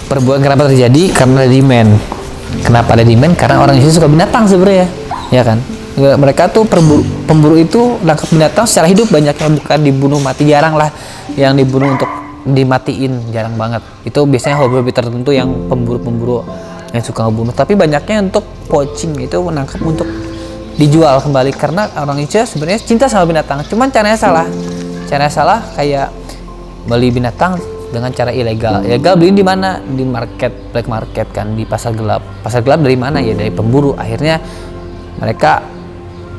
Perburuan kenapa terjadi? Karena ada demand. Kenapa ada demand? Karena orang Indonesia suka binatang sebenarnya, ya kan? Mereka tuh pemburu itu nangkap binatang secara hidup, banyak yang bukan dibunuh mati, jarang lah yang dibunuh untuk dimatiin, jarang banget. Itu biasanya hobi-hobi tertentu yang pemburu-pemburu yang suka ngebunuh. Tapi banyaknya untuk poaching, itu menangkap untuk dijual kembali, karena orang Indonesia sebenarnya cinta sama binatang. Cuman caranya salah. Caranya salah, kayak beli binatang dengan cara ilegal. Ilegal beli di mana? Di market, black market kan, di pasar gelap. Pasar gelap dari mana ya? Dari pemburu. Akhirnya mereka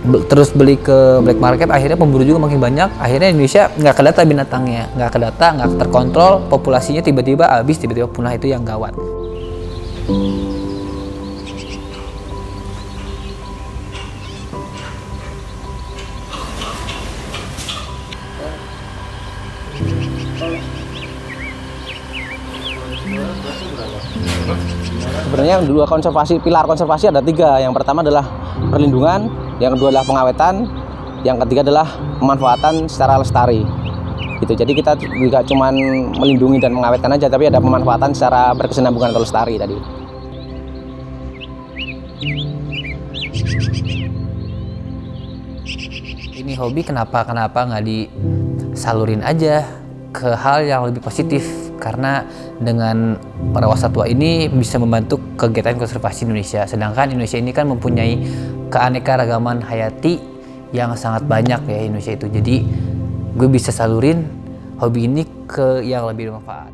terus beli ke black market, akhirnya pemburu juga makin banyak. Akhirnya Indonesia nggak kedata binatangnya, nggak kedata, nggak terkontrol, populasinya tiba-tiba habis, tiba-tiba punah. Itu yang gawat. Sebenarnya dua pilar konservasi ada tiga. Yang pertama adalah perlindungan, yang kedua adalah pengawetan, yang ketiga adalah pemanfaatan secara lestari. Gitu. Jadi kita juga cuman melindungi dan mengawetkan aja, tapi ada pemanfaatan secara berkesinambungan atau lestari tadi. Ini hobi kenapa nggak disalurin aja ke hal yang lebih positif, karena dengan merawat satwa ini bisa membantu kegiatan konservasi Indonesia. Sedangkan Indonesia ini kan mempunyai keanekaragaman hayati yang sangat banyak ya Indonesia itu. Jadi gue bisa salurin hobi ini ke yang lebih bermanfaat.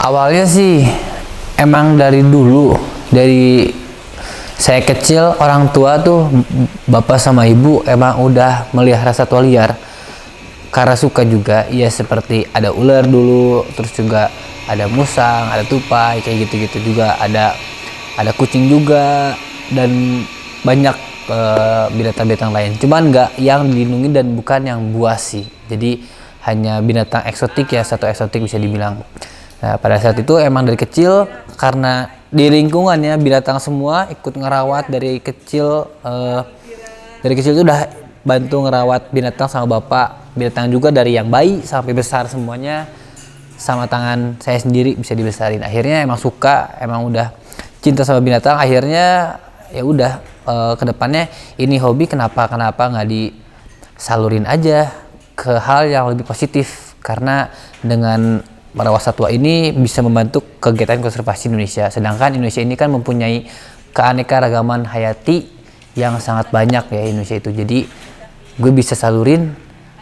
Awalnya sih emang dari dulu, dari saya kecil orang tua tuh, bapak sama ibu emang udah melihara satwa liar karena suka juga. Ya seperti ada ular dulu, terus juga ada musang, ada tupai, kayak gitu-gitu juga, ada kucing juga, dan banyak binatang-binatang lain. Cuman nggak yang dilindungi dan bukan yang buas sih. Jadi hanya binatang eksotik ya, satu eksotik bisa dibilang. Nah, pada saat itu emang dari kecil, karena di lingkungannya binatang semua, ikut ngerawat dari kecil. Dari kecil itu udah bantu ngerawat binatang sama bapak. Binatang juga dari yang bayi sampai besar semuanya sama tangan saya sendiri bisa dibesarin. Akhirnya emang suka, emang udah cinta sama binatang. Akhirnya ya udah, kedepannya ini hobi kenapa nggak disalurin aja ke hal yang lebih positif, karena dengan merawat satwa ini bisa membantu kegiatan konservasi Indonesia. Sedangkan Indonesia ini kan mempunyai keanekaragaman hayati yang sangat banyak ya Indonesia itu. Jadi gue bisa salurin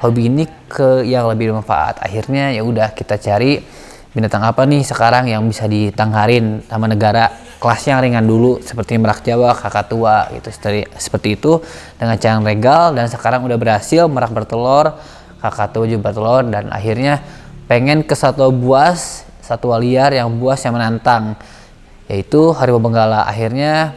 hobi ini ke yang lebih bermanfaat. Akhirnya ya udah, kita cari binatang apa nih sekarang yang bisa ditangkarin sama negara, kelasnya yang ringan dulu seperti merak Jawa, kakatua gitu. Seperti itu dengan cara legal, dan sekarang udah berhasil merak bertelur, kakatua juga bertelur, dan akhirnya pengen ke satwa buas, satwa liar yang buas yang menantang, yaitu harimau benggala. Akhirnya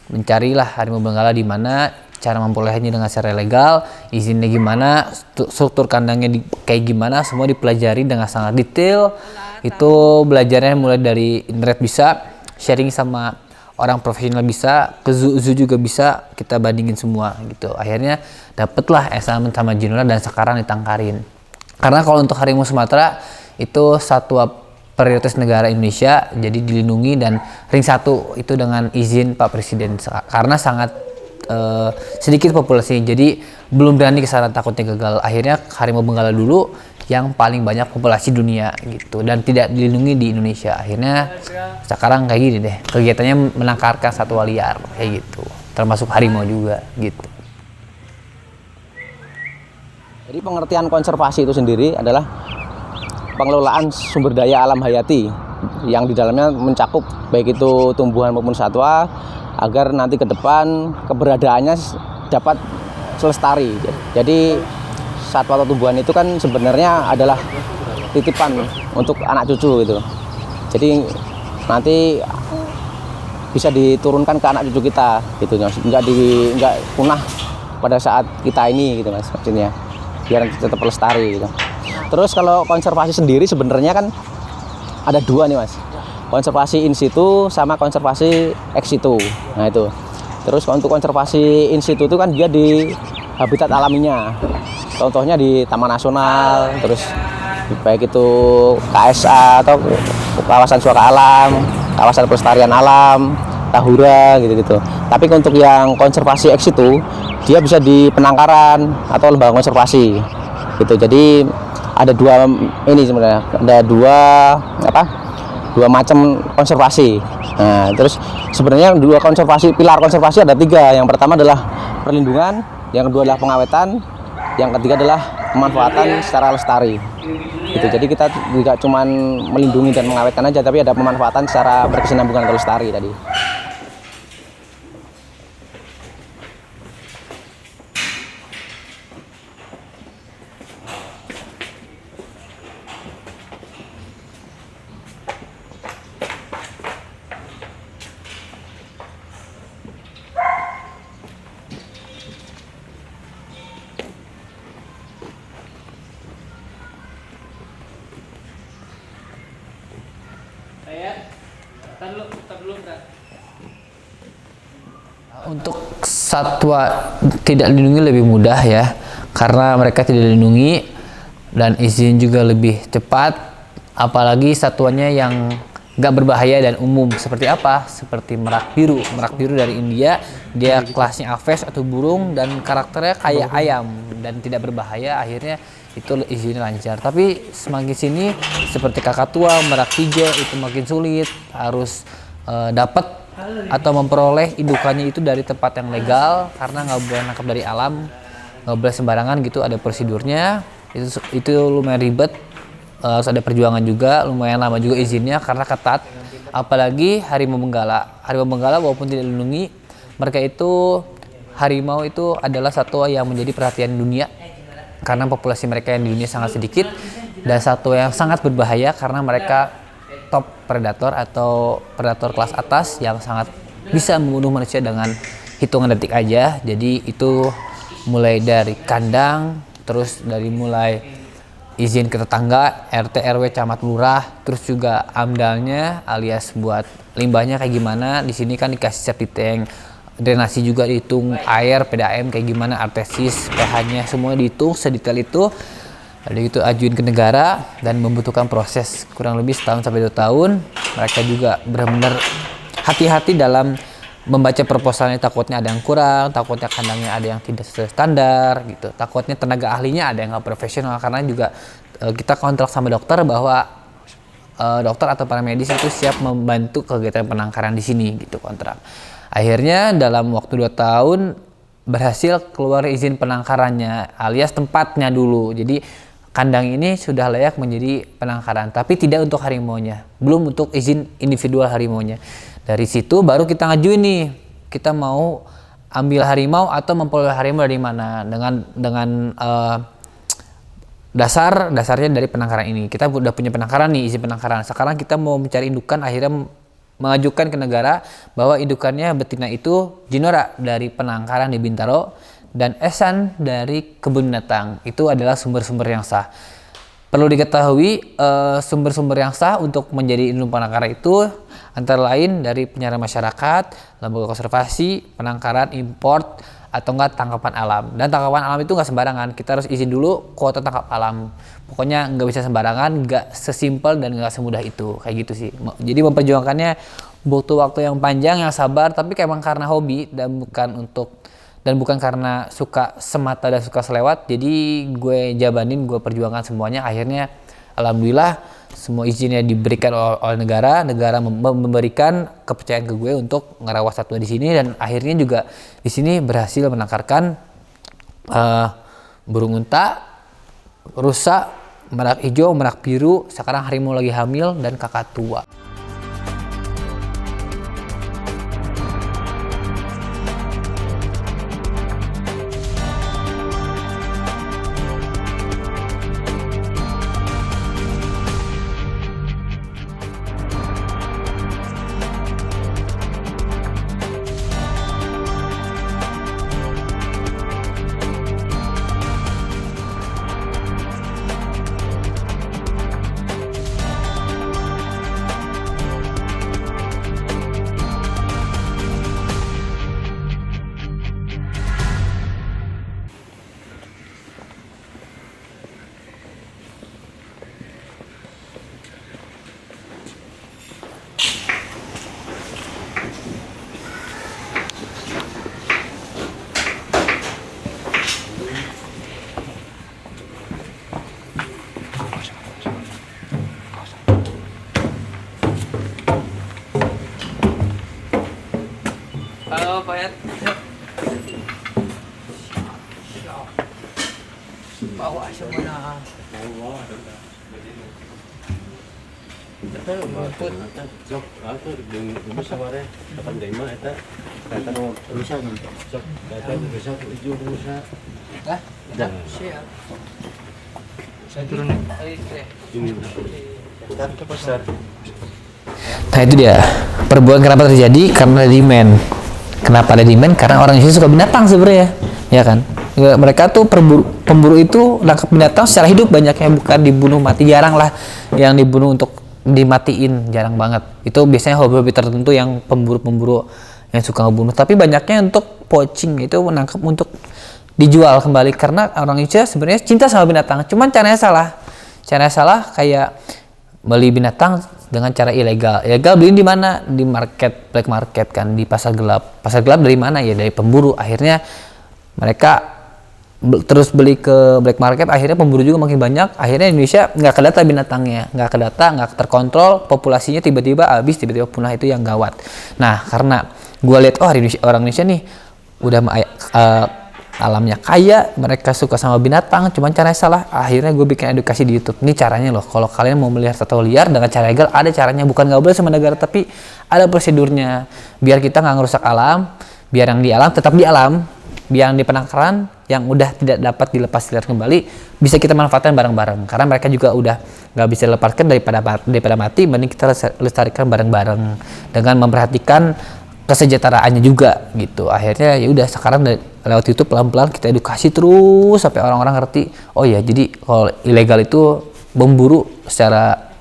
mencarilah harimau benggala di mana, cara memperolehnya dengan cara legal, izinnya gimana, struktur kandangnya kayak gimana, semua dipelajari dengan sangat detail. Itu belajarnya mulai dari internet bisa, sharing sama orang profesional bisa, ke zoo juga bisa, kita bandingin semua gitu. Akhirnya dapatlah examen sama Jinora, dan sekarang ditangkarin. Karena kalau untuk harimau Sumatera itu satwa prioritas negara Indonesia, jadi dilindungi dan ring 1 itu dengan izin Pak Presiden, karena sangat sedikit populasi, jadi belum berani kesana, takutnya gagal. Akhirnya harimau benggala dulu yang paling banyak populasi dunia gitu, dan tidak dilindungi di Indonesia. Akhirnya sekarang kayak gini deh, kegiatannya menangkarkan satwa liar kayak gitu, termasuk harimau juga gitu. Jadi pengertian konservasi itu sendiri adalah pengelolaan sumber daya alam hayati yang di dalamnya mencakup baik itu tumbuhan maupun satwa, agar nanti ke depan keberadaannya dapat selestari. Jadi satwa atau tumbuhan itu kan sebenarnya adalah titipan untuk anak cucu gitu. Jadi nanti bisa diturunkan ke anak cucu kita gitu, nggak punah pada saat kita ini gitu mas, maksudnya biar tetap lestari gitu. Terus kalau konservasi sendiri sebenarnya kan ada dua nih mas, konservasi in situ sama konservasi ex situ. Nah itu. Terus untuk konservasi in situ itu kan dia di habitat alaminya. Contohnya di Taman Nasional, terus baik itu KSA atau kawasan suaka alam, kawasan pelestarian alam, Tahura gitu-gitu. Tapi untuk yang konservasi ex situ, dia bisa di penangkaran atau lembaga konservasi. Gitu. Jadi ada dua ini sebenarnya, ada dua macam konservasi. Nah, terus sebenarnya pilar konservasi ada tiga. Yang pertama adalah perlindungan, yang kedua adalah pengawetan, yang ketiga adalah pemanfaatan secara lestari. Gitu. Jadi kita tidak cuma melindungi dan mengawetkan aja, tapi ada pemanfaatan secara berkesinambungan atau lestari tadi. Untuk satwa tidak dilindungi lebih mudah ya, karena mereka tidak dilindungi dan izin juga lebih cepat. Apalagi satuannya yang nggak berbahaya dan umum. Seperti apa? Seperti merak biru. Merak biru dari India, dia kelasnya aves atau burung dan karakternya kayak ayam dan tidak berbahaya. Akhirnya itu izinnya lancar. Tapi semakin sini seperti kakatua, merak hijau itu makin sulit, harus dapat atau memperoleh indukannya itu dari tempat yang legal, karena nggak boleh nangkap dari alam, nggak boleh sembarangan gitu, ada prosedurnya. Itu lumayan ribet, harus ada perjuangan juga, lumayan lama juga izinnya karena ketat. Apalagi harimau benggala walaupun tidak dilindungi, mereka itu harimau itu adalah satwa yang menjadi perhatian dunia karena populasi mereka yang di dunia sangat sedikit, dan satwa yang sangat berbahaya karena mereka top predator atau predator kelas atas yang sangat bisa membunuh manusia dengan hitungan detik aja. Jadi itu mulai dari kandang, terus dari mulai izin ke tetangga, RT, RW, camat, lurah, terus juga amdalnya alias buat limbahnya kayak gimana. Di sini kan dikasih septic tank, drenasi juga dihitung, air, PDAM kayak gimana, artesis, pH-nya semua dihitung sedetail itu. Lalu itu ajuin ke negara dan membutuhkan proses kurang lebih 1 sampai 2 tahun. Mereka juga benar-benar hati-hati dalam membaca proposalnya, takutnya ada yang kurang, takutnya kandangnya ada yang tidak sesuai standar gitu, takutnya tenaga ahlinya ada yang nggak profesional, karena juga kita kontrak sama dokter bahwa dokter atau para medis itu siap membantu kegiatan penangkaran di sini gitu, kontrak. Akhirnya dalam waktu 2 tahun berhasil keluar izin penangkarannya alias tempatnya dulu. Jadi kandang ini sudah layak menjadi penangkaran, tapi tidak untuk harimaunya, belum untuk izin individual harimaunya. Dari situ baru kita ngajuin nih, kita mau ambil harimau atau memperoleh harimau dari mana, dengan dasarnya dari penangkaran ini. Kita udah punya penangkaran nih, izin penangkaran. Sekarang kita mau mencari indukan, akhirnya mengajukan ke negara bahwa indukannya betina itu Jinora dari penangkaran di Bintaro dan Esan dari kebun binatang. Itu adalah sumber-sumber yang sah. Perlu diketahui sumber-sumber yang sah untuk menjadi induk penangkaran itu antara lain dari penyerahan masyarakat, lembaga konservasi, penangkaran, import, atau enggak tangkapan alam. Dan tangkapan alam itu nggak sembarangan, kita harus izin dulu kuota tangkap alam. Pokoknya nggak bisa sembarangan, nggak sesimpel dan nggak semudah itu, kayak gitu sih. Jadi memperjuangkannya butuh waktu yang panjang, yang sabar, tapi emang karena hobi dan bukan karena suka semata dan suka selewat. Jadi gue jabanin, gue perjuangkan semuanya. Akhirnya alhamdulillah semua izinnya diberikan oleh negara memberikan kepercayaan ke gue untuk ngerawat satwa di sini, dan akhirnya juga di sini berhasil menangkarkan burung unta, rusa, merak hijau, merak biru, sekarang harimau lagi hamil dan kakak tua. Halo Pak Yat. Bawa semua. Sok, aku dengan bisa mare, kapan dema eta, kata no rusak nih. Sok, kata rusak itu rusak. Hah? Siap. Saya turun nih. Ini. Kita ke pasar. Nah itu dia, perbuatan kenapa terjadi? Karena demand. Kenapa ada demand? Karena orang Indonesia suka binatang sebenarnya, ya kan? Mereka tuh pemburu itu nangkap binatang secara hidup banyaknya, bukan dibunuh mati. Jarang lah yang dibunuh untuk dimatiin, jarang banget. Itu biasanya hobi-hobi tertentu yang pemburu-pemburu yang suka ngebunuh. Tapi banyaknya untuk poaching, itu menangkap untuk dijual kembali. Karena orang Indonesia sebenarnya cinta sama binatang, cuman caranya salah. Caranya salah, kayak beli binatang dengan cara ilegal. Ilegal beli di mana? Di market, black market kan, di pasar gelap. Pasar gelap dari mana ya? Dari pemburu. Akhirnya mereka terus beli ke black market, akhirnya pemburu juga makin banyak. Akhirnya Indonesia nggak kedata binatangnya, nggak kedata, nggak terkontrol, populasinya tiba-tiba habis, tiba-tiba punah. Itu yang gawat. Nah, karena gue lihat orang Indonesia nih udah alamnya kaya, mereka suka sama binatang, cuman caranya salah. Akhirnya gue bikin edukasi di YouTube. Ini caranya loh, kalau kalian mau melihara satwa liar dengan cara legal, ada caranya. Bukan nggak boleh sama negara, tapi ada prosedurnya. Biar kita nggak ngerusak alam, biar yang di alam tetap di alam, biar yang di penangkaran yang udah tidak dapat dilepas liar kembali bisa kita manfaatkan bareng-bareng. Karena mereka juga udah nggak bisa dilepaskan daripada mati, mending kita lestarikan bareng-bareng dengan memperhatikan kesejahteraannya juga gitu. Akhirnya ya udah, sekarang lewat YouTube pelan-pelan kita edukasi terus sampai orang-orang ngerti. Oh ya, jadi kalau ilegal itu memburu secara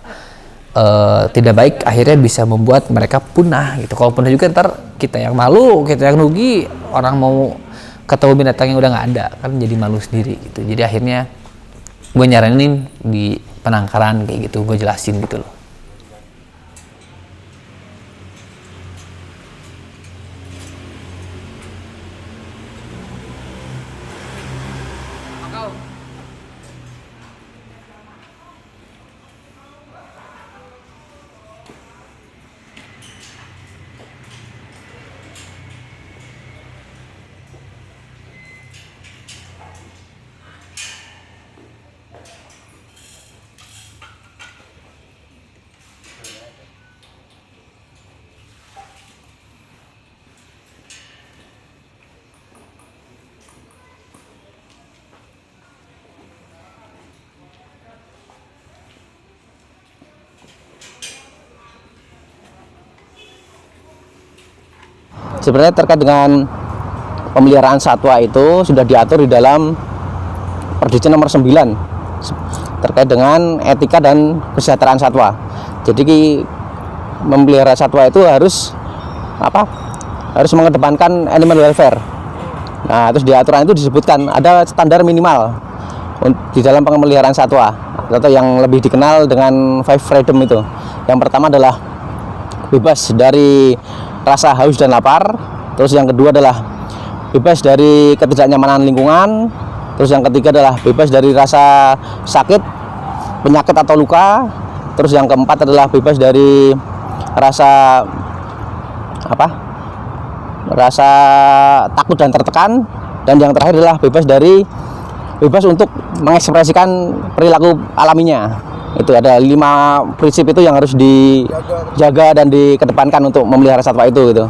tidak baik, akhirnya bisa membuat mereka punah gitu. Kalau punah juga ntar kita yang malu, kita yang rugi, orang mau ketemu binatang yang udah nggak ada kan jadi malu sendiri gitu. Jadi akhirnya gue nyaranin di penangkaran kayak gitu, gue jelasin gitu loh. Sebenarnya terkait dengan pemeliharaan satwa itu sudah diatur di dalam Perdikjen nomor 9 terkait dengan etika dan kesejahteraan satwa. Jadi memelihara satwa itu harus harus mengedepankan animal welfare. Nah, terus di aturan itu disebutkan ada standar minimal di dalam pemeliharaan satwa, atau yang lebih dikenal dengan five freedom itu. Yang pertama adalah bebas dari rasa haus dan lapar. Terus yang kedua adalah bebas dari ketidaknyamanan lingkungan. Terus yang ketiga adalah bebas dari rasa sakit, penyakit atau luka. Terus yang keempat adalah bebas dari rasa rasa takut dan tertekan. Dan yang terakhir adalah bebas dari bebas untuk mengekspresikan perilaku alaminya. Itu ada 5 prinsip itu yang harus dijaga dan dikedepankan untuk memelihara satwa itu gitu.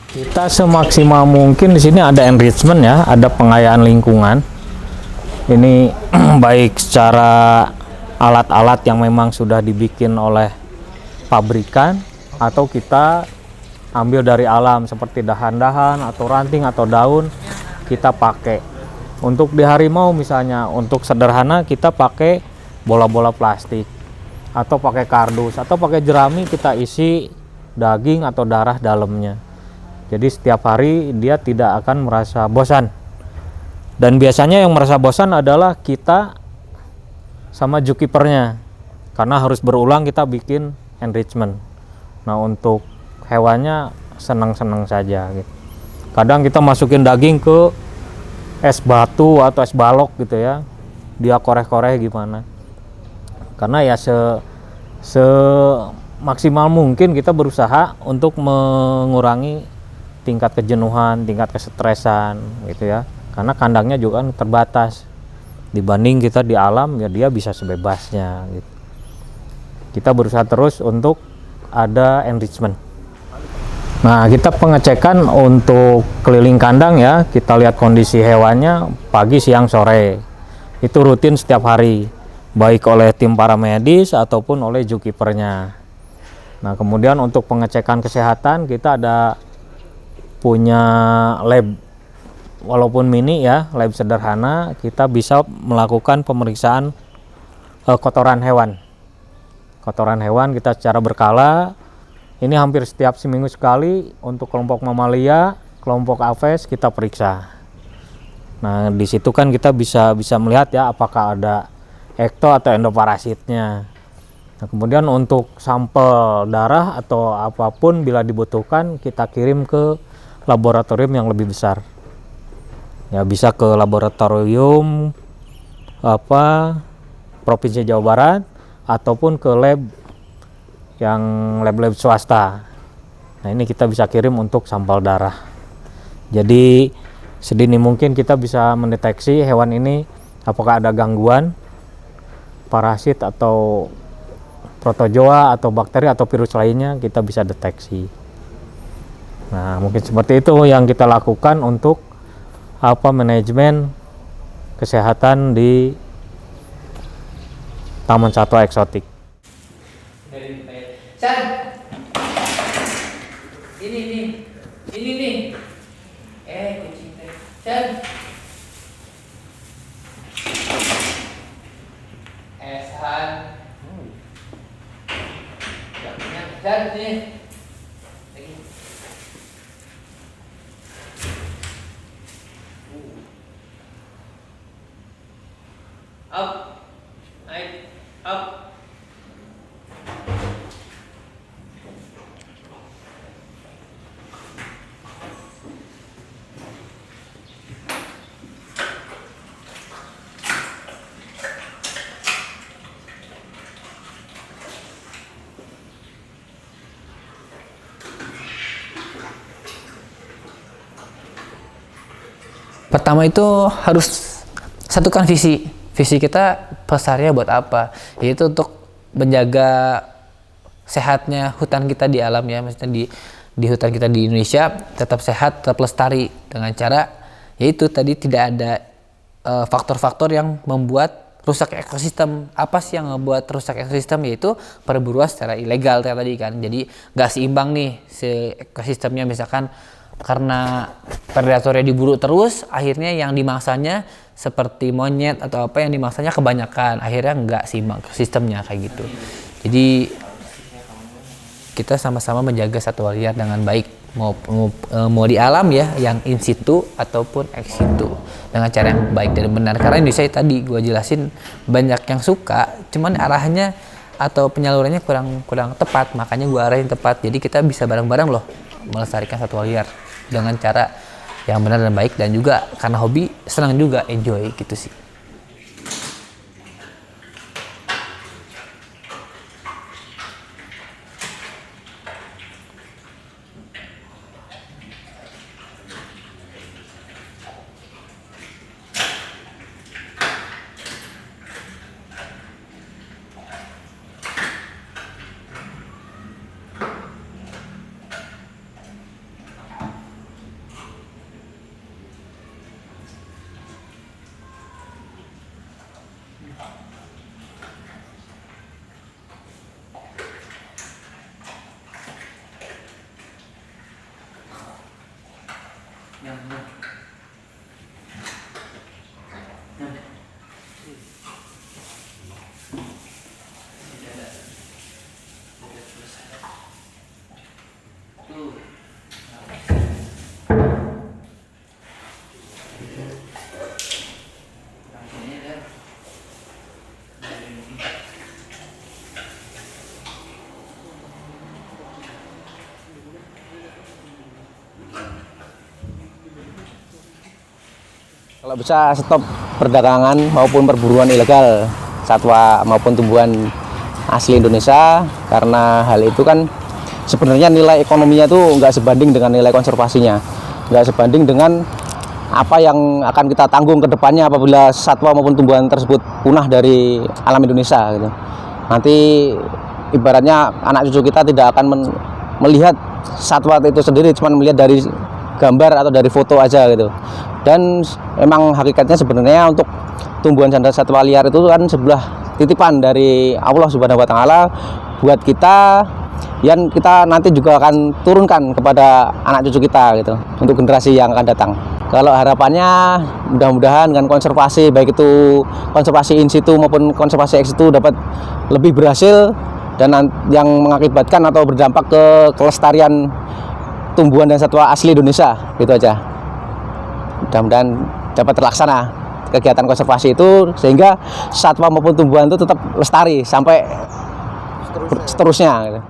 Kita semaksimal mungkin di sini ada enrichment ya, ada pengayaan lingkungan. Ini baik secara alat-alat yang memang sudah dibikin oleh pabrikan atau kita ambil dari alam seperti dahan-dahan atau ranting atau daun kita pakai. Untuk di harimau misalnya, untuk sederhana kita pakai bola-bola plastik atau pakai kardus atau pakai jerami kita isi daging atau darah dalamnya. Jadi setiap hari dia tidak akan merasa bosan. Dan biasanya yang merasa bosan adalah kita sama zookeepernya. Karena harus berulang kita bikin enrichment. Nah untuk hewannya senang-senang saja gitu. Kadang kita masukin daging ke es batu atau es balok gitu ya. Dia koreh-koreh gimana. Karena ya semaksimal mungkin kita berusaha untuk mengurangi tingkat kejenuhan, tingkat kesetresan gitu ya. Karena kandangnya juga kan terbatas. Dibanding kita di alam ya dia bisa sebebasnya gitu. Kita berusaha terus untuk ada enrichment. Nah, kita pengecekan untuk keliling kandang ya. Kita lihat kondisi hewannya pagi, siang, sore. Itu rutin setiap hari, baik oleh tim paramedis ataupun oleh zookeepernya. Nah, kemudian untuk pengecekan kesehatan kita ada punya lab, walaupun mini ya, lab sederhana. Kita bisa melakukan pemeriksaan kotoran hewan. Kotoran hewan kita secara berkala. Ini hampir setiap seminggu sekali untuk kelompok mamalia, kelompok aves kita periksa. Nah di situ kan kita bisa melihat ya apakah ada ekto atau endoparasitnya. Nah, kemudian untuk sampel darah atau apapun bila dibutuhkan kita kirim ke laboratorium yang lebih besar. Ya bisa ke laboratorium Provinsi Jawa Barat ataupun ke lab yang lab-lab swasta. Nah, ini kita bisa kirim untuk sampel darah. Jadi sedini mungkin kita bisa mendeteksi hewan ini apakah ada gangguan parasit atau protozoa atau bakteri atau virus lainnya, kita bisa deteksi. Nah, mungkin seperti itu yang kita lakukan untuk manajemen kesehatan di Taman Satwa Eksotik. San, ini nih, kucing teh, San, San, San nih, lagi, up, naik, up. Pertama itu harus satukan visi kita pelestariannya buat apa, yaitu untuk menjaga sehatnya hutan kita di alam ya, maksudnya di hutan kita di Indonesia tetap sehat, tetap lestari dengan cara yaitu tadi tidak ada faktor-faktor yang membuat rusak ekosistem. Apa sih yang membuat rusak ekosistem? Yaitu perburuan secara ilegal kayak tadi kan. Jadi nggak seimbang nih si ekosistemnya, misalkan karena predatornya diburu terus, akhirnya yang dimangsanya seperti monyet atau apa yang dimangsanya kebanyakan, akhirnya nggak simak sistemnya kayak gitu. Jadi kita sama-sama menjaga satwa liar dengan baik, mau di alam ya, yang in situ ataupun ex situ, dengan cara yang baik dan benar. Karena Indonesia tadi gue jelasin banyak yang suka, cuman arahnya atau penyalurannya kurang tepat, makanya gue arahin tepat. Jadi kita bisa bareng-bareng loh melestarikan satwa liar dengan cara yang benar dan baik, dan juga karena hobi senang juga, enjoy gitu sih. Kalau bisa stop perdagangan maupun perburuan ilegal satwa maupun tumbuhan asli Indonesia, karena hal itu kan sebenarnya nilai ekonominya tuh nggak sebanding dengan nilai konservasinya, nggak sebanding dengan apa yang akan kita tanggung ke depannya apabila satwa maupun tumbuhan tersebut punah dari alam Indonesia gitu. Nanti ibaratnya anak cucu kita tidak akan melihat satwa itu sendiri, cuma melihat dari gambar atau dari foto aja gitu. Dan emang hakikatnya sebenarnya untuk tumbuhan dan satwa liar itu kan sebuah titipan dari Allah Subhanahu wa taala buat kita, yang kita nanti juga akan turunkan kepada anak cucu kita gitu, untuk generasi yang akan datang. Kalau harapannya mudah-mudahan dengan konservasi, baik itu konservasi in situ maupun konservasi ex situ, dapat lebih berhasil dan yang mengakibatkan atau berdampak ke kelestarian tumbuhan dan satwa asli Indonesia, gitu aja. Mudah-mudahan dapat terlaksana kegiatan konservasi itu, sehingga satwa maupun tumbuhan itu tetap lestari sampai seterusnya gitu.